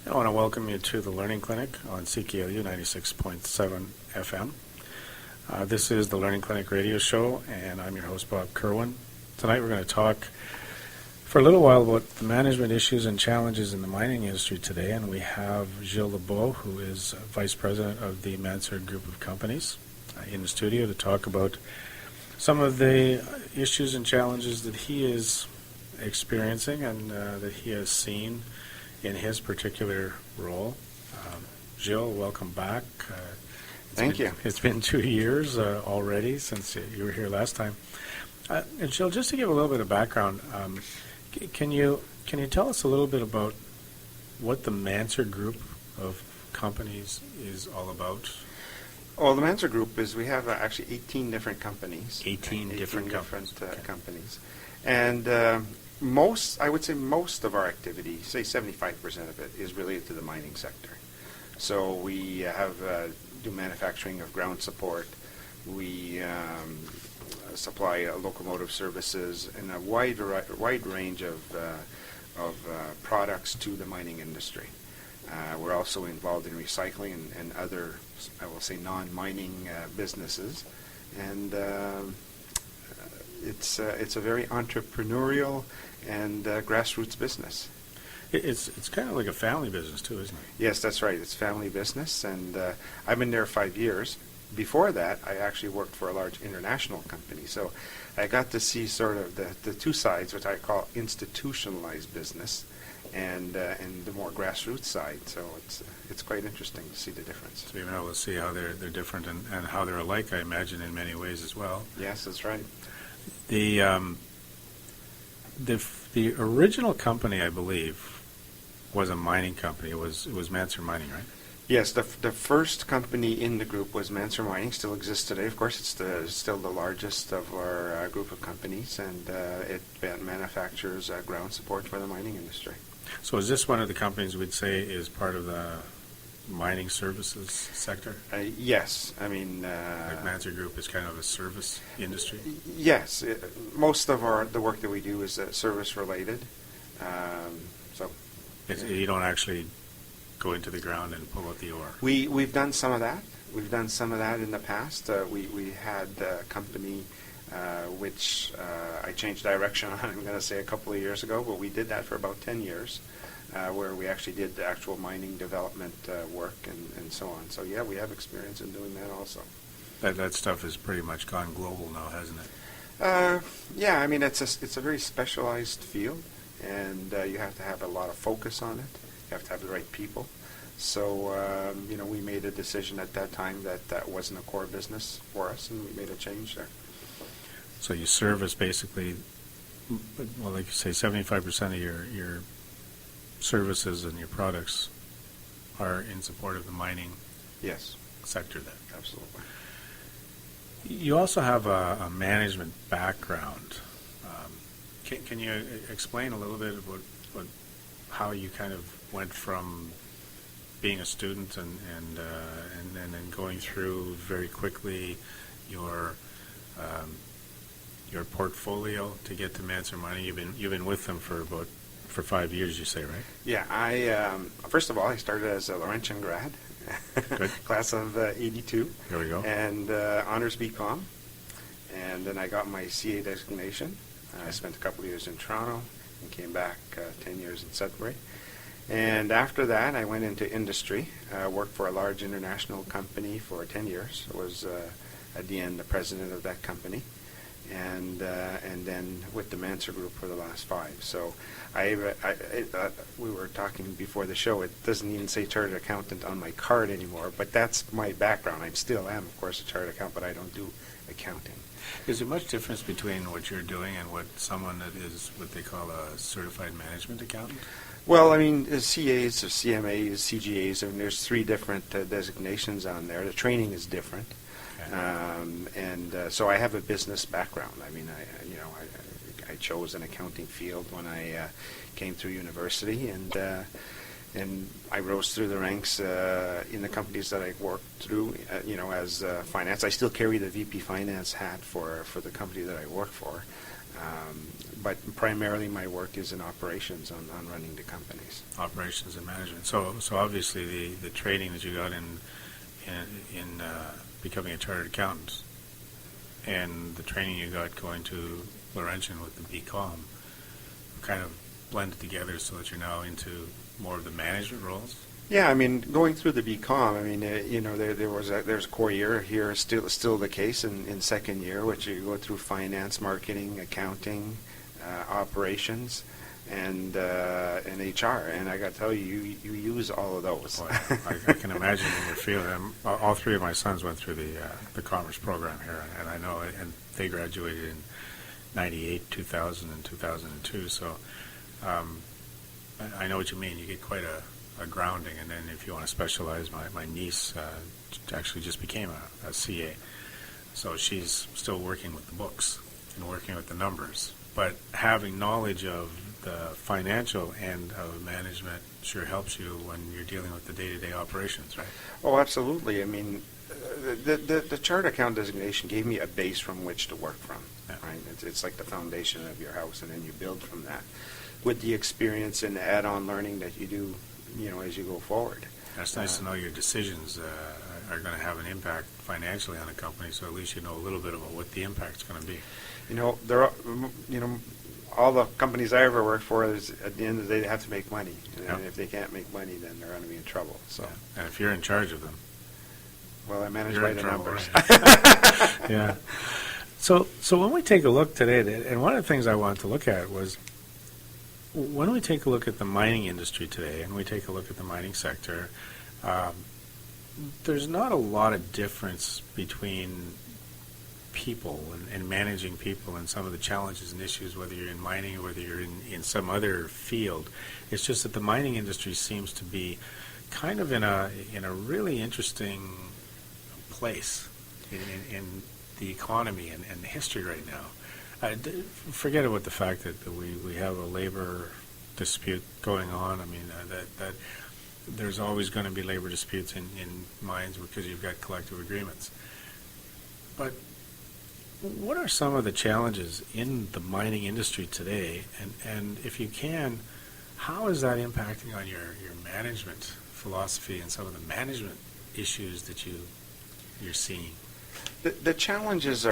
I want to welcome you to the Learning Clinic on CKLU 96.7 FM. This is the Learning Clinic radio show, and I'm your host, Bob Kerwin. Tonight we're going to talk for a little while about the management issues and challenges in the mining industry today, and we have Gilles Lebeau, who is Vice President of the Mansour Group of Companies, in the studio to talk about some of the issues and challenges that he is experiencing and that he has seen in his particular role. Gilles, welcome back. Thank you. It's been 2 years already since you were here last time. And Gilles, just to give a little bit of background, can you tell us a little bit about what the Mansour Group of Companies is all about? Well, the Mansour Group is, we have actually 18 different companies. 18 different companies. Companies. And I would say most of our activity, say 75% of it, is related to the mining sector. So we do manufacturing of ground support. We supply locomotive services and a wide range of products to the mining industry. We're also involved in recycling and other, I will say, non-mining businesses. And it's a very entrepreneurial and grassroots business. It's kind of like a family business too, isn't it? Yes, that's right. It's family business, and I've been there 5 years. Before that, I actually worked for a large international company, so I got to see sort of the two sides, which I call institutionalized business, and the more grassroots side. So it's quite interesting to see the difference. So you've been able to see how they're different and how they're alike, I imagine, in many ways as well. Yes, that's right. The original company, I believe, was a mining company. It was Mansour Mining, right? Yes, the first company in the group was Mansour Mining. Still exists today. Of course, it's still the largest of our group of companies, and it manufactures ground support for the mining industry. So is this one of the companies we'd say is part of the mining services sector? Yes. I mean... like Mansour Group is kind of a service industry? Yes. Most of the work that we do is service-related. You don't actually go into the ground and pull out the ore? We've done some of that. We've done some of that in the past. We had a company which I changed direction on, I'm going to say, a couple of years ago, but we did that for about 10 years, where we actually did the actual mining development work and so on. So, yeah, we have experience in doing that also. That stuff has pretty much gone global now, hasn't it? Yeah, I mean, it's a very specialized field, and you have to have a lot of focus on it. You have to have the right people. So, we made a decision at that time that wasn't a core business for us, and we made a change there. So you service basically, well, like you say, 75% of your services and your products are in support of the mining sector then. Absolutely. You also have a management background. Can you explain a little bit about how you kind of went from being a student and then going through very quickly your portfolio to get to Mansour Mining? You've been with them for 5 years, you say, right? Yeah, I first of all, I started as a Laurentian grad, class of '82. There we go. And honors BCom, and then I got my CA designation. I spent a couple of years in Toronto and came back 10 years in Sudbury. And after that, I went into industry, worked for a large international company for 10 years. I was, at the end, the president of that company. And then with the Mansour Group for the last 5. So we were talking before the show, it doesn't even say chartered accountant on my card anymore, but that's my background. I still am, of course, a chartered accountant, but I don't do accounting. Is there much difference between what you're doing and what someone that is what they call a certified management accountant? Well, I mean, CAs or CMAs, CGAs, I mean, there's 3 different designations on there. The training is different. So I have a business background. I mean, I chose an accounting field when I came through university, and I rose through the ranks in the companies that I worked through. As finance, I still carry the VP Finance hat for the company that I work for. But primarily my work is in operations on running the companies. Operations and management. So obviously the training that you got in becoming a chartered accountant and the training you got going to Laurentian with the BCom kind of blended together so that you're now into more of the management roles? Yeah, I mean, going through the BCom, I mean, there's a core year here, still the case in second year, which you go through finance, marketing, accounting, operations, and HR. And I got to tell you, you use all of those. Boy, I can imagine in your field. All three of my sons went through the commerce program here, and I know, and they graduated in 98, 2000, and 2002. So I know what you mean. You get quite a grounding, and then if you want to specialize, my niece actually just became a CA, so she's still working with the books and working with the numbers, but having knowledge of the financial end of management sure helps you when you're dealing with the day-to-day operations, right? Oh, absolutely. I mean, the chart account designation gave me a base from which to work from, Yeah. right? It's like the foundation of your house, and then you build from that with the experience and add-on learning that you do, as you go forward. It's nice to know your decisions are going to have an impact financially on a company, so at least you know a little bit about what the impact's going to be. There are, all the companies I ever worked for, is at the end of the day, they have to make money. And Yep. if they can't make money, then they're going to be in trouble. So, Yeah. And if you're in charge of them, well, I manage you're by in the trouble, numbers. right? Yeah. So when we take a look today, and one of the things I wanted to look at was when we take a look at the mining industry today, and we take a look at the mining sector, there's not a lot of difference between people and managing people and some of the challenges and issues, whether you're in mining or whether you're in some other field. It's just that the mining industry seems to be kind of in a really interesting place in the economy and the history right now. Forget about the fact that we have a labor dispute going on. I mean, that there's always going to be labor disputes in mines because you've got collective agreements. But what are some of the challenges in the mining industry today? And if you can, how is that impacting on your management philosophy and some of the management issues that you're seeing? The challenges